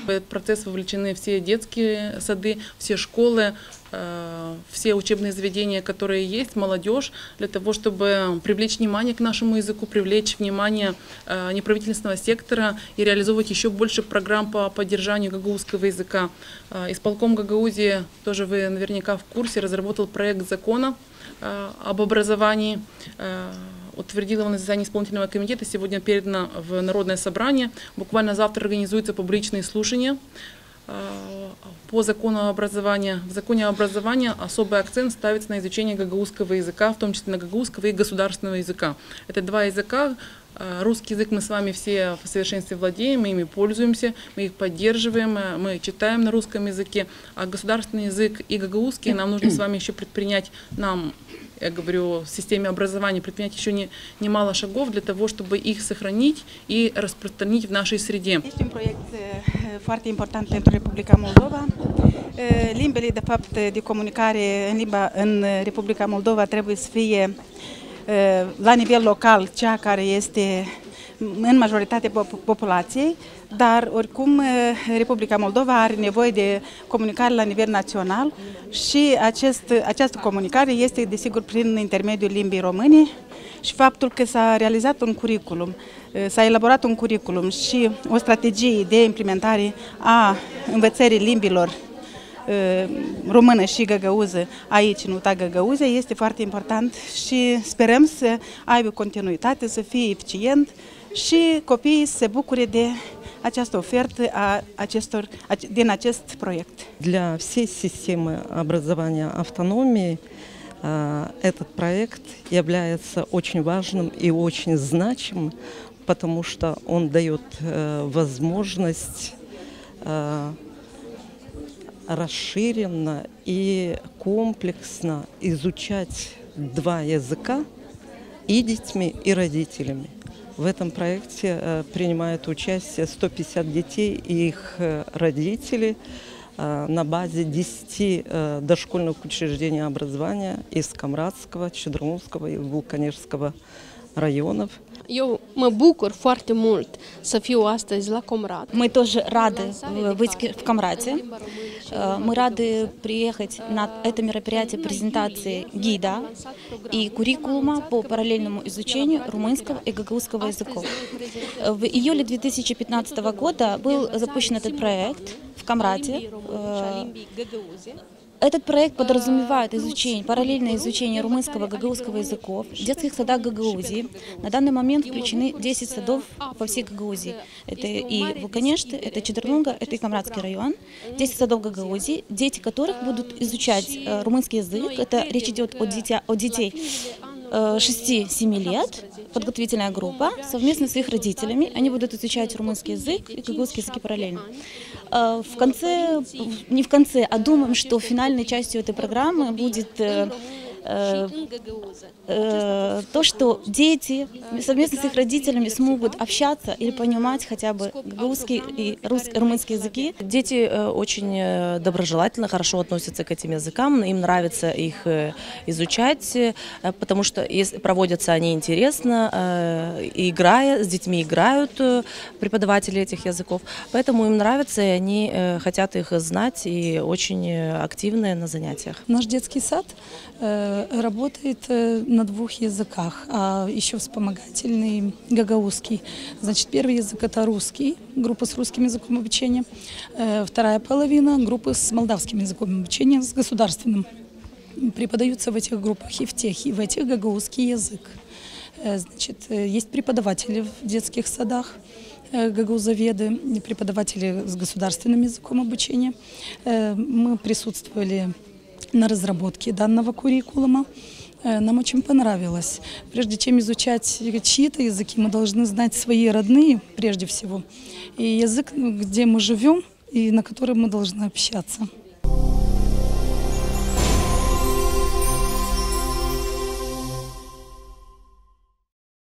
В этот процесс вовлечены все детские сады, все школы, все учебные заведения, которые есть, молодежь, для того, чтобы привлечь внимание к нашему языку, привлечь внимание неправительственного сектора и реализовывать еще больше программ по поддержанию гагаузского языка. Исполком Гагаузии, тоже вы наверняка в курсе, разработал проект закона об образовании. Утвердила его на заседании исполнительного комитета, сегодня передано в Народное собрание. Буквально завтра организуются публичные слушания по закону образования. В законе образования особый акцент ставится на изучение гагаузского языка, в том числе на гагаузского и государственного языка. Это два языка. Русский язык мы с вами все в совершенстве владеем, мы ими пользуемся, мы их поддерживаем, мы читаем на русском языке. А государственный язык и гагаузский нам нужно с вами еще предпринять, я говорю, в системе образования предпринять еще немало шагов для того, чтобы их сохранить и распространить в нашей среде. Este un proiect foarte important pentru Republica Moldova. Limbele, de fapt, de comunicare în Republica Moldova trebuie să fie la nivel local cea care este în majoritatea populației, dar oricum Republica Moldova are nevoie de comunicare la nivel național și această comunicare este desigur prin intermediul limbii române și faptul că s-a realizat un curriculum, s-a elaborat un curriculum și o strategie de implementare a învățării limbilor română și găgăuză aici în UTA Găgăuzia este foarte important și sperăm să aibă continuitate, să fie eficient și copiii să se bucure de această ofertă din acest proiect. Для всей системы образования автономии этот проект является очень важным и очень значимым, потому что он дает возможность расширенно и комплексно изучать два языка и детьми, и родителями. В этом проекте принимают участие 150 детей и их родители на base 10 дошкольных учреждений образования из Камрадского, Чедрумского и Vulcaneștiului районов. Eu mă bucur foarte mult să fiu astăzi la Comrat. Мы тоже рады быть в Камрате. Мы рады приехать на это мероприятие презентации гида и куррикулума по параллельному изучению румынского и гагаузского языков. В июле 2015 года был запущен этот проект в Камрате. Этот проект подразумевает параллельное изучение румынского и гагаузского языков в детских садах Гагаузии. На данный момент включены 10 садов по всей Гагаузии. Это и Vulcanești, это Чедернунга, это и Камрадский район. 10 садов Гагаузии, дети которых будут изучать румынский язык. Это речь идет о детей 6-7 лет, подготовительная группа, совместно с их родителями. Они будут изучать румынский язык и гагаузский языки параллельно. Не в конце, а думаем, что финальной частью этой программы будет то, что дети совместно с их родителями смогут общаться или понимать хотя бы гагаузский и румынский языки. Дети очень доброжелательно, хорошо относятся к этим языкам, им нравится их изучать, потому что проводятся они интересно, играя, с детьми играют преподаватели этих языков, поэтому им нравится, и они хотят их знать и очень активны на занятиях. Наш детский сад работает на двух языках, а еще вспомогательный гагаузский. Значит, первый язык это русский, группа с русским языком обучения, вторая половина группы с молдавским языком обучения, с государственным. Преподаются в этих группах и в тех, и в этих гагаузский язык. Значит, есть преподаватели в детских садах, гагаузоведы, преподаватели с государственным языком обучения. Мы присутствовали на разработке данного куррикулума. Нам очень понравилось. Прежде чем изучать чьи-то языки, мы должны знать свои родные прежде всего. И язык, где мы живем и на котором мы должны общаться.